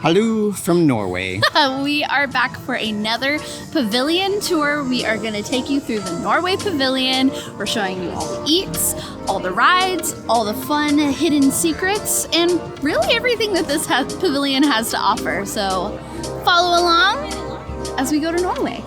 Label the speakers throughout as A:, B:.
A: Hello from Norway.
B: We are back for another pavilion tour. We are going to take you through the Norway Pavilion. We're showing you all the eats, all the rides, all the fun hidden secrets, and really everything that this pavilion has to offer. So follow along as we go to Norway.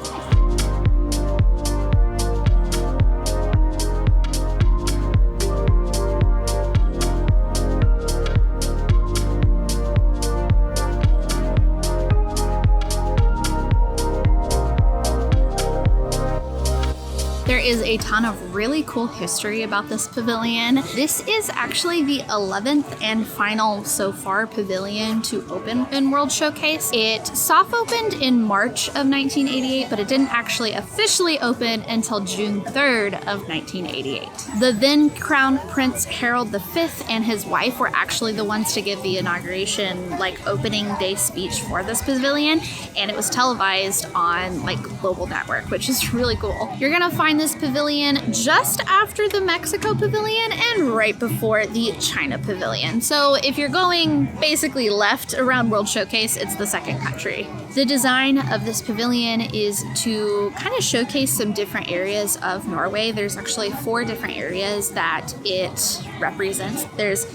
B: There is a ton of really cool history about this pavilion. This is actually the 11th and final so far pavilion to open in World Showcase. It soft opened in March of 1988, but it didn't actually officially open until June 3rd of 1988. The then Crown Prince Harold V and his wife were actually the ones to give the inauguration, opening day speech for this pavilion, and it was televised on Global Network, which is really cool. You're gonna find this pavilion just after the Mexico Pavilion and right before the China Pavilion. So if you're going basically left around World Showcase, it's the second country. The design of this pavilion is to kind of showcase some different areas of Norway. There's actually 4 different areas that it represents. There's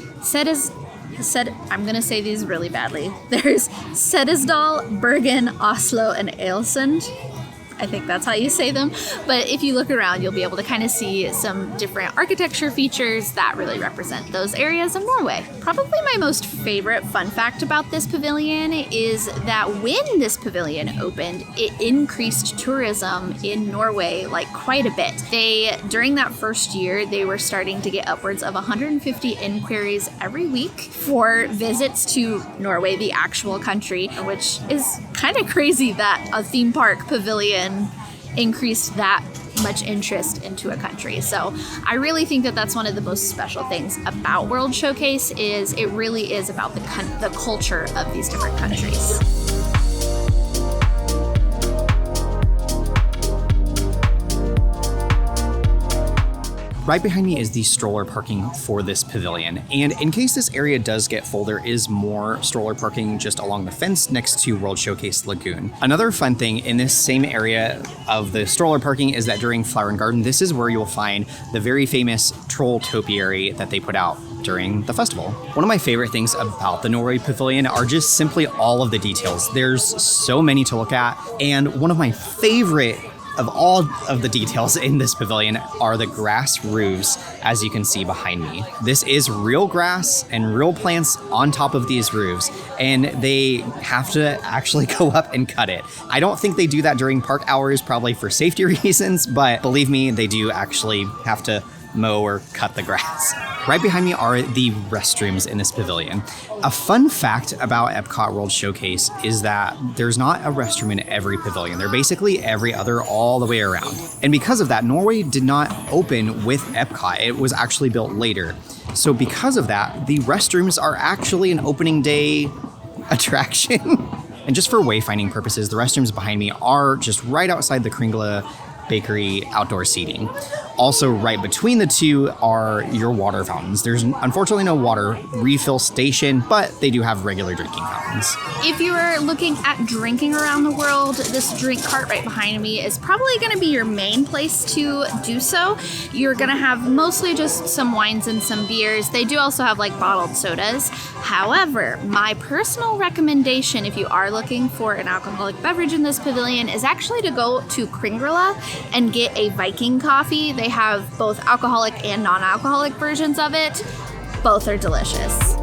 B: I'm going to say these really badly. There's Setesdal, Bergen, Oslo, and Ålesund. I think that's how you say them. But if you look around, you'll be able to kind of see some different architecture features that really represent those areas of Norway. Probably my most favorite fun fact about this pavilion is that when this pavilion opened, it increased tourism in Norway quite a bit. During that first year, they were starting to get upwards of 150 inquiries every week for visits to Norway, the actual country, which is kind of crazy that a theme park pavilion increased that much interest into a country. So I really think that that's one of the most special things about World Showcase is it really is about the culture of these different countries.
A: Right behind me is the stroller parking for this pavilion. And in case this area does get full, there is more stroller parking just along the fence next to World Showcase Lagoon. Another fun thing in this same area of the stroller parking is that during Flower and Garden, this is where you'll find the very famous troll topiary that they put out during the festival. One of my favorite things about the Norway Pavilion are just simply all of the details. There's so many to look at, and one of my favorite of all of the details in this pavilion are the grass roofs, as you can see behind me. This is real grass and real plants on top of these roofs, and they have to actually go up and cut it. I don't think they do that during park hours, probably for safety reasons, but believe me, they do actually have to mow or cut the grass. Right behind me are the restrooms in this pavilion. A fun fact about EPCOT World Showcase is that there's not a restroom in every pavilion. They're basically every other all the way around. And because of that, Norway did not open with EPCOT. It was actually built later. So because of that, the restrooms are actually an opening day attraction. And just for wayfinding purposes, the restrooms behind me are just right outside the Kringla Bakery outdoor seating. Also, right between the two are your water fountains. There's unfortunately no water refill station, but they do have regular drinking fountains.
B: If you are looking at drinking around the world, this drink cart right behind me is probably going to be your main place to do so. You're going to have mostly just some wines and some beers. They do also have bottled sodas. However, my personal recommendation if you are looking for an alcoholic beverage in this pavilion is actually to go to Kringla and get a Viking coffee. They have both alcoholic and non-alcoholic versions of it. Both are delicious.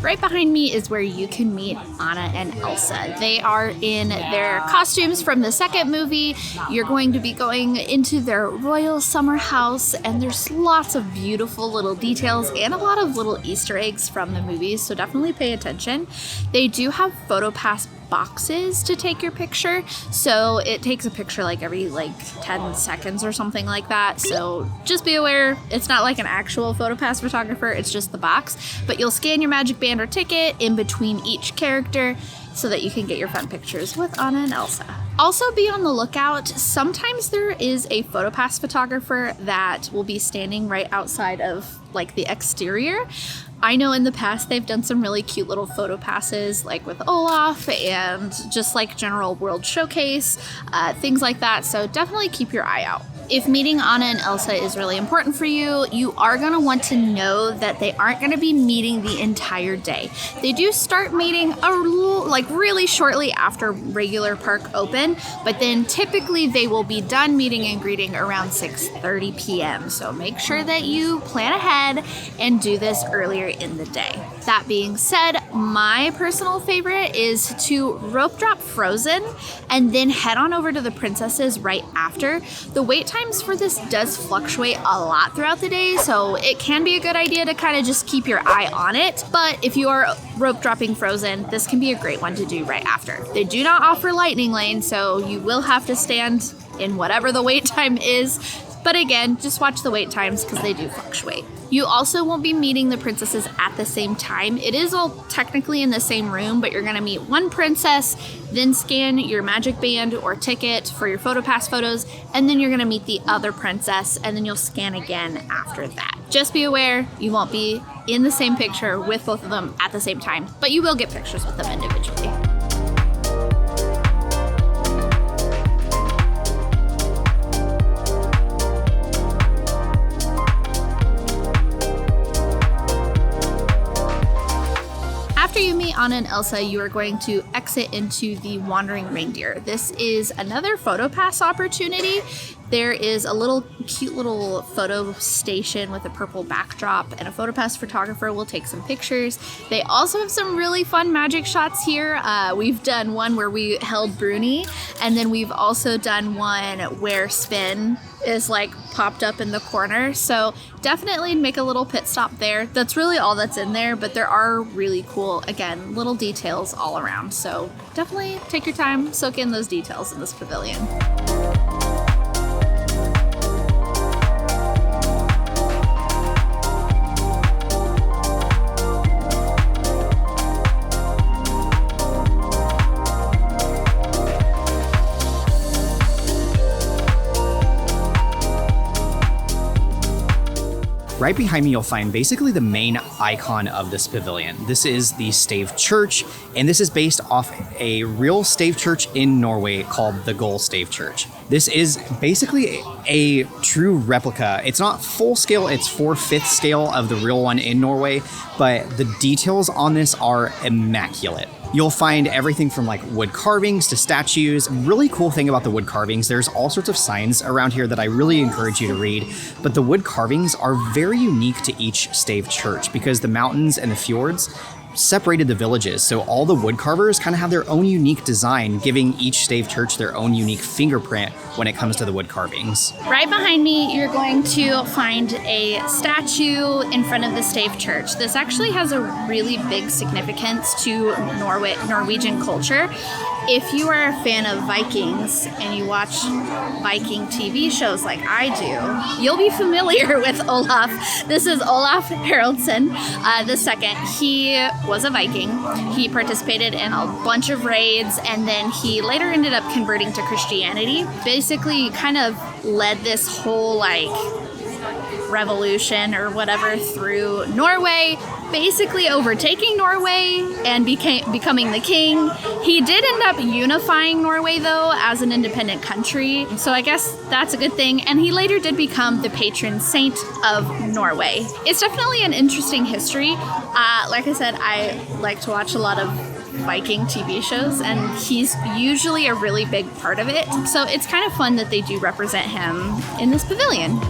B: Right behind me is where you can meet Anna and Elsa. They are in their costumes from the second movie. You're going to be going into their royal summer house, and there's lots of beautiful little details and a lot of little Easter eggs from the movies, so definitely pay attention. They do have photo pass boxes to take your picture. So it takes a picture like every 10 seconds or something like that. So just be aware, it's not like an actual PhotoPass photographer, it's just the box. But you'll scan your magic band or ticket in between each character so that you can get your fun pictures with Anna and Elsa. Also be on the lookout. Sometimes there is a PhotoPass photographer that will be standing right outside of the exterior. I know in the past they've done some really cute little photo passes with Olaf and just general World Showcase, things like that. So definitely keep your eye out. If meeting Anna and Elsa is really important for you, you are going to want to know that they aren't going to be meeting the entire day. They do start meeting really shortly after regular park open, but then typically they will be done meeting and greeting around 6:30 p.m. So make sure that you plan ahead and do this earlier in the day. That being said, my personal favorite is to rope drop Frozen and then head on over to the princesses right after. The wait times for this does fluctuate a lot throughout the day, so it can be a good idea to kind of just keep your eye on it. But if you are rope dropping Frozen, this can be a great one to do right after. They do not offer lightning lane, so you will have to stand in whatever the wait time is. But again, just watch the wait times because they do fluctuate. You also won't be meeting the princesses at the same time. It is all technically in the same room, but you're going to meet one princess, then scan your magic band or ticket for your PhotoPass photos, and then you're going to meet the other princess, and then you'll scan again after that. Just be aware, you won't be in the same picture with both of them at the same time, but you will get pictures with them individually. After you meet Anna and Elsa, you are going to exit into the Wandering Reindeer. This is another PhotoPass opportunity. There is a cute little photo station with a purple backdrop, and a PhotoPass photographer will take some pictures. They also have some really fun magic shots here. We've done one where we held Bruni, and then we've also done one where Sven is popped up in the corner. So definitely make a little pit stop there. That's really all that's in there, but there are really cool, again, little details all around. So definitely take your time, soak in those details in this pavilion.
A: Right behind me, you'll find basically the main icon of this pavilion. This is the Stave Church, and this is based off a real Stave Church in Norway called the Gull Stave Church. This is basically a true replica. It's not full scale, it's 4/5 scale of the real one in Norway, but the details on this are immaculate. You'll find everything from wood carvings to statues. Really cool thing about the wood carvings, there's all sorts of signs around here that I really encourage you to read, but the wood carvings are very unique to each Stave church because the mountains and the fjords separated the villages, so all the wood carvers kind of have their own unique design, giving each Stave church their own unique fingerprint when it comes to the wood carvings.
B: Right behind me, you're going to find a statue in front of the Stave church. This actually has a really big significance to Norwegian culture. If you are a fan of Vikings and you watch Viking TV shows like I do, you'll be familiar with Olaf. This is Olaf Haraldsson II. He was a Viking. He participated in a bunch of raids, and then he later ended up converting to Christianity. Basically kind of led this whole revolution or whatever through Norway, basically overtaking Norway and becoming the king. He did end up unifying Norway though as an independent country, so I guess that's a good thing, and he later did become the patron saint of Norway. It's definitely an interesting history. Like I said, I like to watch a lot of Viking TV shows, and he's usually a really big part of it, so it's kind of fun that they do represent him in this pavilion.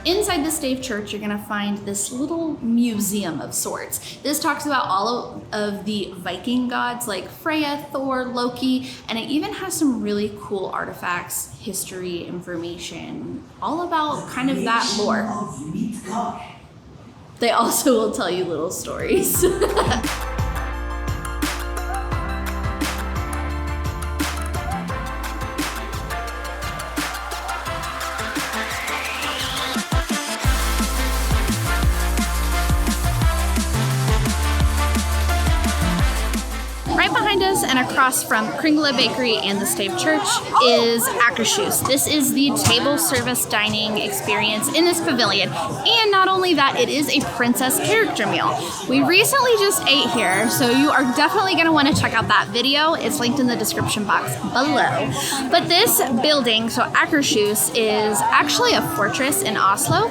B: Inside the Stave Church, you're gonna find this little museum of sorts. This talks about all of the Viking gods like Freya, Thor, Loki, and it even has some really cool artifacts, history, information, all about kind of that lore. They also will tell you little stories. And across from Kringla Bakery and the Stave Church is Akershus. This is the table service dining experience in this pavilion. And not only that, it is a princess character meal. We recently just ate here, so you are definitely going to want to check out that video. It's linked in the description box below. But this building, so Akershus, is actually a fortress in Oslo.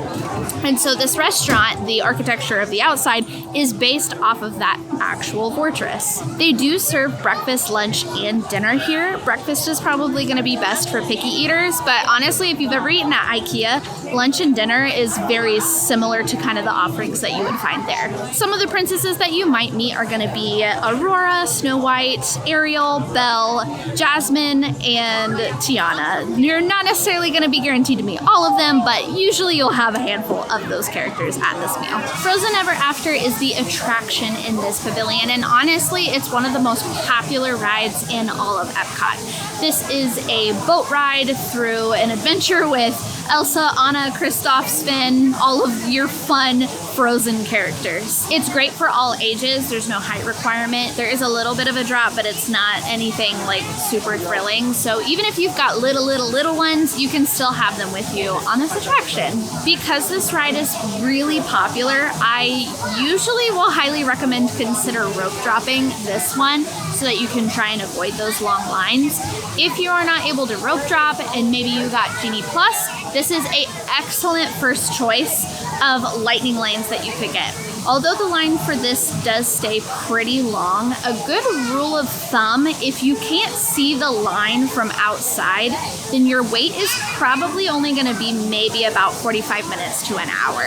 B: And so this restaurant, the architecture of the outside, is based off of that actual fortress. They do serve breakfast, lunch, and dinner here. Breakfast is probably going to be best for picky eaters, but honestly, if you've ever eaten at IKEA, lunch and dinner is very similar to kind of the offerings that you would find there. Some of the princesses that you might meet are going to be Aurora, Snow White, Ariel, Belle, Jasmine, and Tiana. You're not necessarily going to be guaranteed to meet all of them, but usually you'll have a handful of those characters at this meal. Frozen Ever After is the attraction in this pavilion, and honestly, it's one of the most popular rides in all of EPCOT. This is a boat ride through an adventure with Elsa, Anna, Kristoff, Sven, all of your fun Frozen characters. It's great for all ages. There's no height requirement. There is a little bit of a drop, but it's not anything like super thrilling. So even if you've got little ones, you can still have them with you on this attraction. Because this ride is really popular, I usually will highly recommend consider rope dropping this one so that you can try and avoid those long lines. If you are not able to rope drop and maybe you got Genie Plus, this is an excellent first choice of lightning lanes that you could get. Although the line for this does stay pretty long, a good rule of thumb, if you can't see the line from outside, then your wait is probably only going to be maybe about 45 minutes to an hour.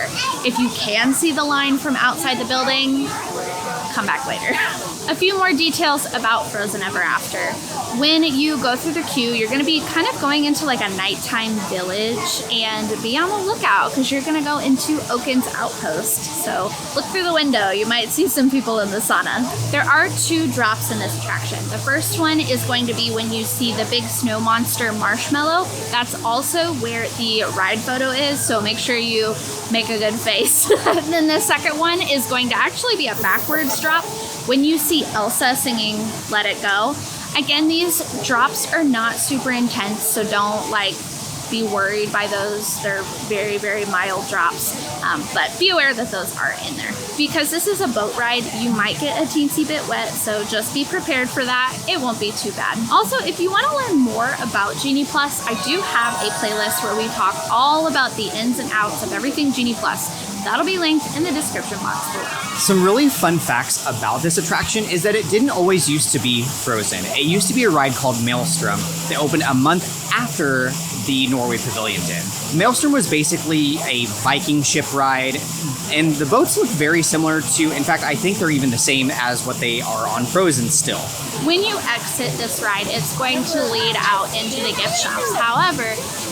B: If you can see the line from outside the building, come back later. A few more details about Frozen Ever After. When you go through the queue, you're going to be kind of going into like a nighttime village, and be on the lookout because you're going to go into Oaken's outpost. So look through the window. You might see some people in the sauna. There are 2 drops in this attraction. The first one is going to be when you see the big snow monster Marshmallow. That's also where the ride photo is, so make sure you make a good face. And then the second one is going to actually be a backwards drop when you see Elsa singing Let It Go. Again, these drops are not super intense, so don't be worried by those. They're very mild drops, but be aware that those are in there. Because this is a boat ride, you might get a teensy bit wet, so just be prepared for that. It won't be too bad. Also, if you want to learn more about Genie Plus, I do have a playlist where we talk all about the ins and outs of everything Genie Plus. That'll be linked in the description box below.
A: Some really fun facts about this attraction is that it didn't always used to be Frozen. It used to be a ride called Maelstrom that opened a month after the Norway Pavilion did. Maelstrom was basically a Viking ship ride, and the boats look very similar to, in fact, I think they're even the same as what they are on Frozen still.
B: When you exit this ride, it's going to lead out into the gift shops. However,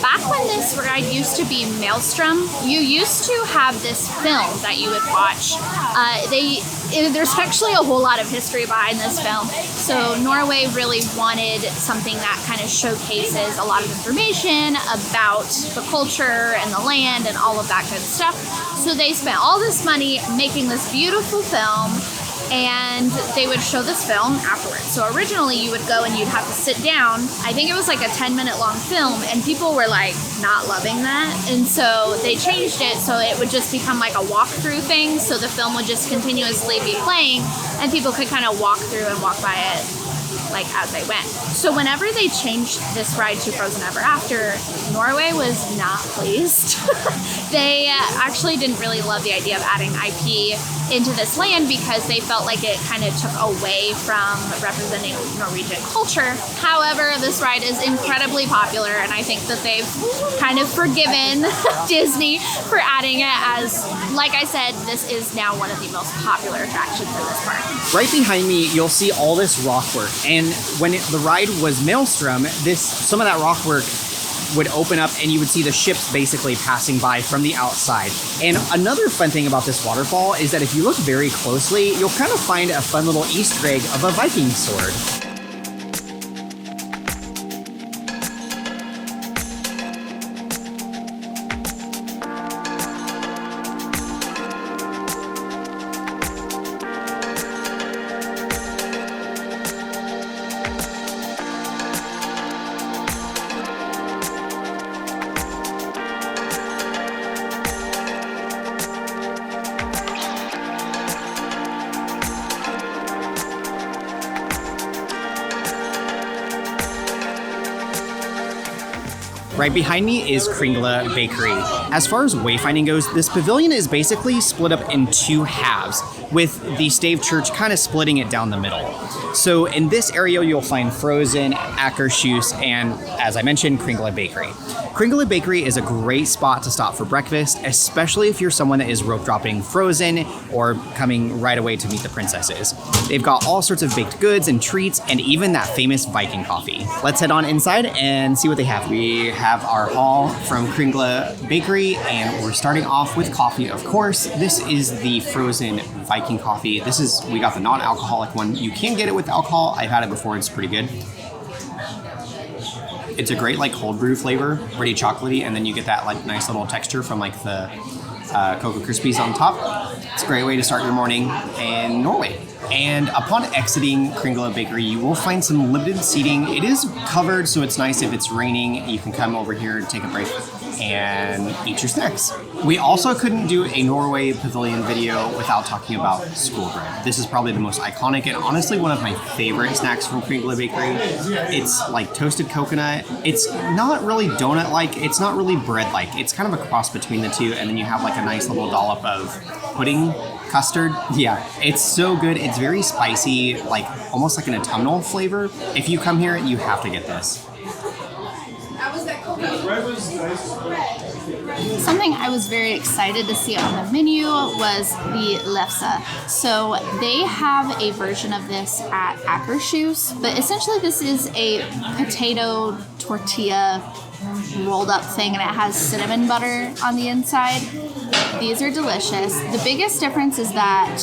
B: back when this ride used to be Maelstrom, you used to have this film that you would watch. There's actually a whole lot of history behind this film. So Norway really wanted something that kind of showcases a lot of information about the culture and the land and all of that good stuff. So they spent all this money making this beautiful film, and they would show this film afterwards. So originally you would go and you'd have to sit down. I think it was like a 10-minute long film, and people were not loving that. And so they changed it so it would just become like a walkthrough thing. So the film would just continuously be playing and people could kind of walk through and walk by it like as they went. So whenever they changed this ride to Frozen Ever After, Norway was not pleased. They actually didn't really love the idea of adding IP into this land because they felt like it kind of took away from representing Norwegian culture. However, this ride is incredibly popular, and I think that they've kind of forgiven Disney for adding it, as, like I said, this is now one of the most popular attractions in this park.
A: Right behind me, you'll see all this rock work, and when the ride was Maelstrom, some of that rock work would open up and you would see the ships basically passing by from the outside. And another fun thing about this waterfall is that if you look very closely, you'll kind of find a fun little Easter egg of a Viking sword. Right behind me is Kringla Bakery. As far as wayfinding goes, this pavilion is basically split up in two halves, with the Stave Church kind of splitting it down the middle. So in this area, you'll find Frozen, Akershus, and as I mentioned, Kringla Bakery. Kringla Bakery is a great spot to stop for breakfast, especially if you're someone that is rope dropping Frozen or coming right away to meet the princesses. They've got all sorts of baked goods and treats, and even that famous Viking coffee. Let's head on inside and see what they have. We have our haul from Kringla Bakery, and we're starting off with coffee, of course. This is the Frozen Viking coffee. We got the non-alcoholic one. You can get it with alcohol. I've had it before, it's pretty good. It's a great like cold brew flavor, pretty chocolatey, and then you get that like nice little texture from like the Cocoa Krispies on top. It's a great way to start your morning in Norway. And upon exiting Kringla Bakery, you will find some limited seating. It is covered, so it's nice if it's raining. You can come over here, take a break, and eat your snacks. We also couldn't do a Norway Pavilion video without talking about school bread. This is probably the most iconic and honestly one of my favorite snacks from Kringla Bakery. It's like toasted coconut. It's not really donut-like. It's not really bread-like. It's kind of a cross between the two, and then you have like a nice little dollop of pudding custard. Yeah, it's so good. It's very spicy, like almost like an autumnal flavor. If you come here, you have to get this.
B: Something I was very excited to see on the menu was the lefse. So they have a version of this at Akershus, but essentially this is a potato tortilla rolled up thing, and it has cinnamon butter on the inside. These are delicious. The biggest difference is that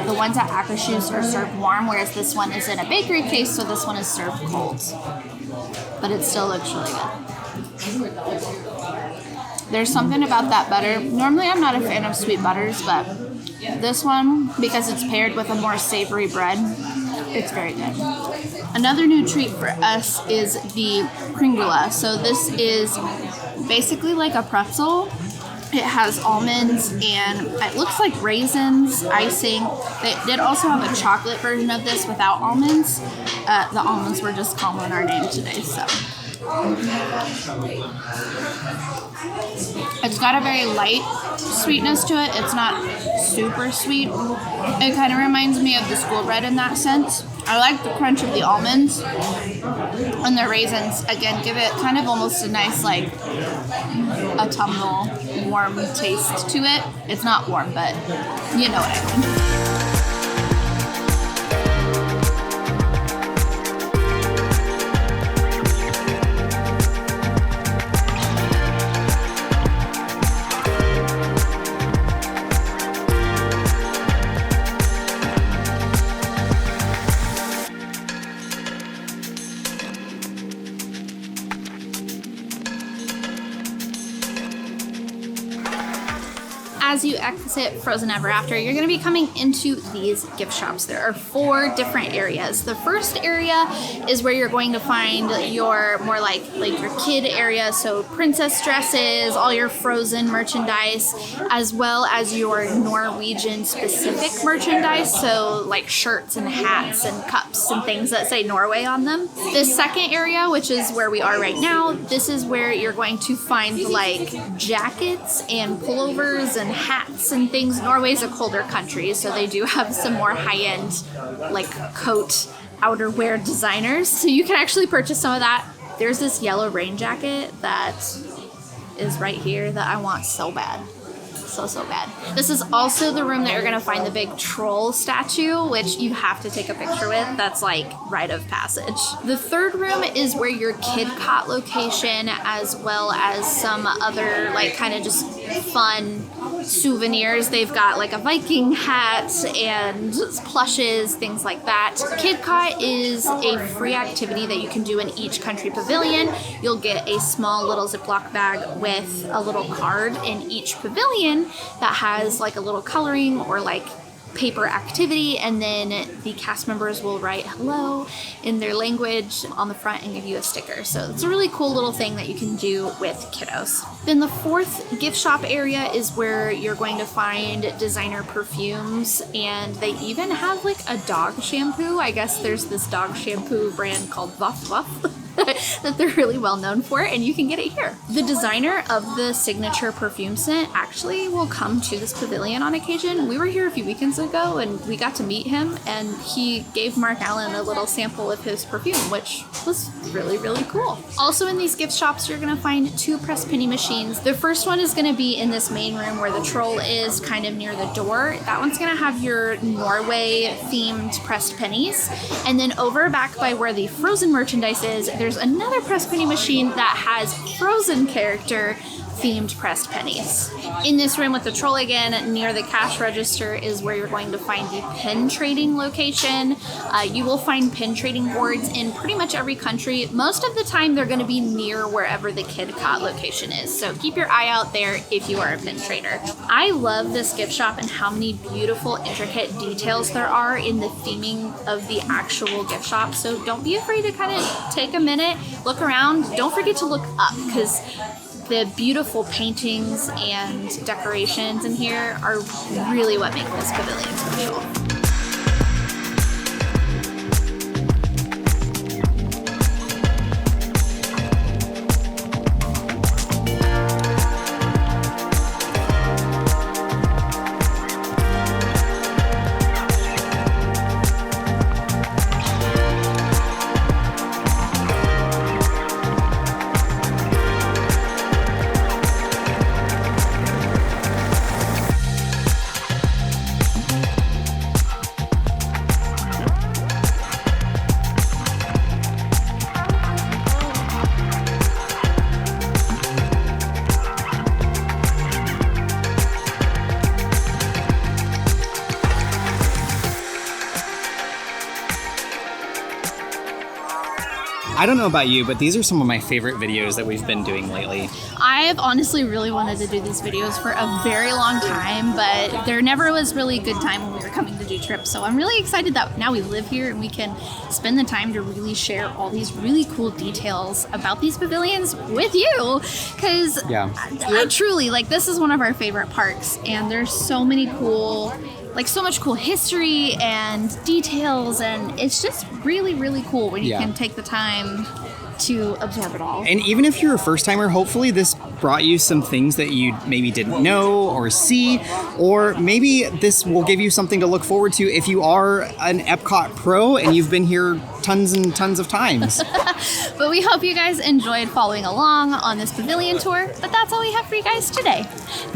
B: the ones at Akershus are served warm, whereas this one is in a bakery case, so this one is served cold. But it still looks really good. There's something about that butter. Normally I'm not a fan of sweet butters, but this one, because it's paired with a more savory bread, it's very good. Another new treat for us is the Kringla. So this is basically like a pretzel. It has almonds and it looks like raisins, icing. They did also have a chocolate version of this without almonds. The almonds were just calling our name today, so. It's got a very light sweetness to it. It's not super sweet. It kind of reminds me of the school bread in that sense. I like the crunch of the almonds, and the raisins, again, give it kind of almost a nice, like, autumnal, warm taste to it. It's not warm, but you know what I mean. as you exit Frozen Ever After, you're going to be coming into these gift shops. There are 4 different areas. The first area is where you're going to find your more like your kid area, so princess dresses, all your Frozen merchandise, as well as your Norwegian specific merchandise, so like shirts and hats and cups and things that say Norway on them. The second area, which is where we are right now, this is where you're going to find like jackets and pullovers and hats and things. Norway's a colder country, so they do have some more high-end like coat outerwear designers, so you can actually purchase some of that. There's this yellow rain jacket that is right here that I want so bad. So bad. This is also the room that you're gonna find the big troll statue, which you have to take a picture with. That's like rite of passage. The third room is where your KidCot location, as well as some other like kind of just fun souvenirs. They've got like a Viking hat and plushes, things like that. KidCot is a free activity that you can do in each country pavilion. You'll get a small little Ziploc bag with a little card in each pavilion that has like a little coloring or like paper activity, and then the cast members will write hello in their language on the front and give you a sticker. So it's a really cool little thing that you can do with kiddos. Then the fourth gift shop area is where you're going to find designer perfumes, and they even have like a dog shampoo. I guess there's this dog shampoo brand called Wuff Wuff that they're really well known for, and you can get it here. The designer of the signature perfume scent actually will come to this pavilion on occasion. We were here a few weekends ago and we got to meet him, and he gave Mark Allen a little sample of his perfume, which was really, really cool. Also in these gift shops, you're gonna find 2 press penny machines. The first one is gonna be in this main room where the troll is, kind of near the door. That one's gonna have your Norway themed pressed pennies. And then over back by where the Frozen merchandise is, there's another press penny machine that has Frozen character themed pressed pennies. In this room with the troll again, near the cash register, is where you're going to find the pin trading location. You will find pin trading boards in pretty much every country. Most of the time they're going to be near wherever the KidCot location is, so keep your eye out there if you are a pin trader. I love this gift shop and how many beautiful, intricate details there are in the theming of the actual gift shop, so don't be afraid to kind of take a minute, look around. Don't forget to look up, because the beautiful paintings and decorations in here are really what make this pavilion special.
A: I don't know about you, but these are some of my favorite videos that we've been doing lately.
B: I've honestly really wanted to do these videos for a very long time, but there never was really a good time when we were coming to do trips. So I'm really excited that now we live here and we can spend the time to really share all these really cool details about these pavilions with you. Because truly, like, this is one of our favorite parks, and there's so many cool, like, so much cool history and details, and it's just really, really cool when you can take the time to absorb it all.
A: And even if you're a first timer, hopefully this brought you some things that you maybe didn't know or see, or maybe this will give you something to look forward to if you are an EPCOT pro and you've been here tons and tons of times.
B: But we hope you guys enjoyed following along on this pavilion tour, but that's all we have for you guys today.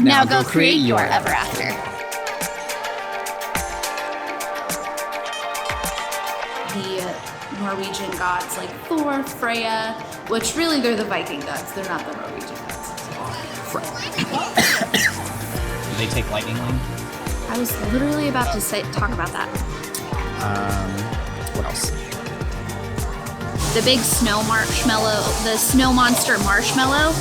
B: Now go create your ever after. The Norwegian gods like Thor, Freya, which really they're the Viking gods, they're not the Norwegian gods.
A: Do they take lightning lane?
B: I was literally about to talk about that.
A: What else?
B: The big snow marshmallow, the snow monster marshmallow.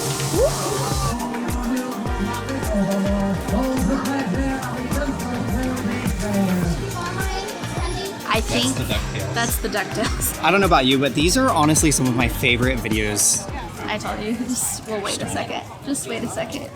B: pink.
A: the DuckTales.
B: That's the DuckTales.
A: I don't know about you, but these are honestly some of my favorite videos.
B: I told you. Just, well, wait a second. Just wait a second.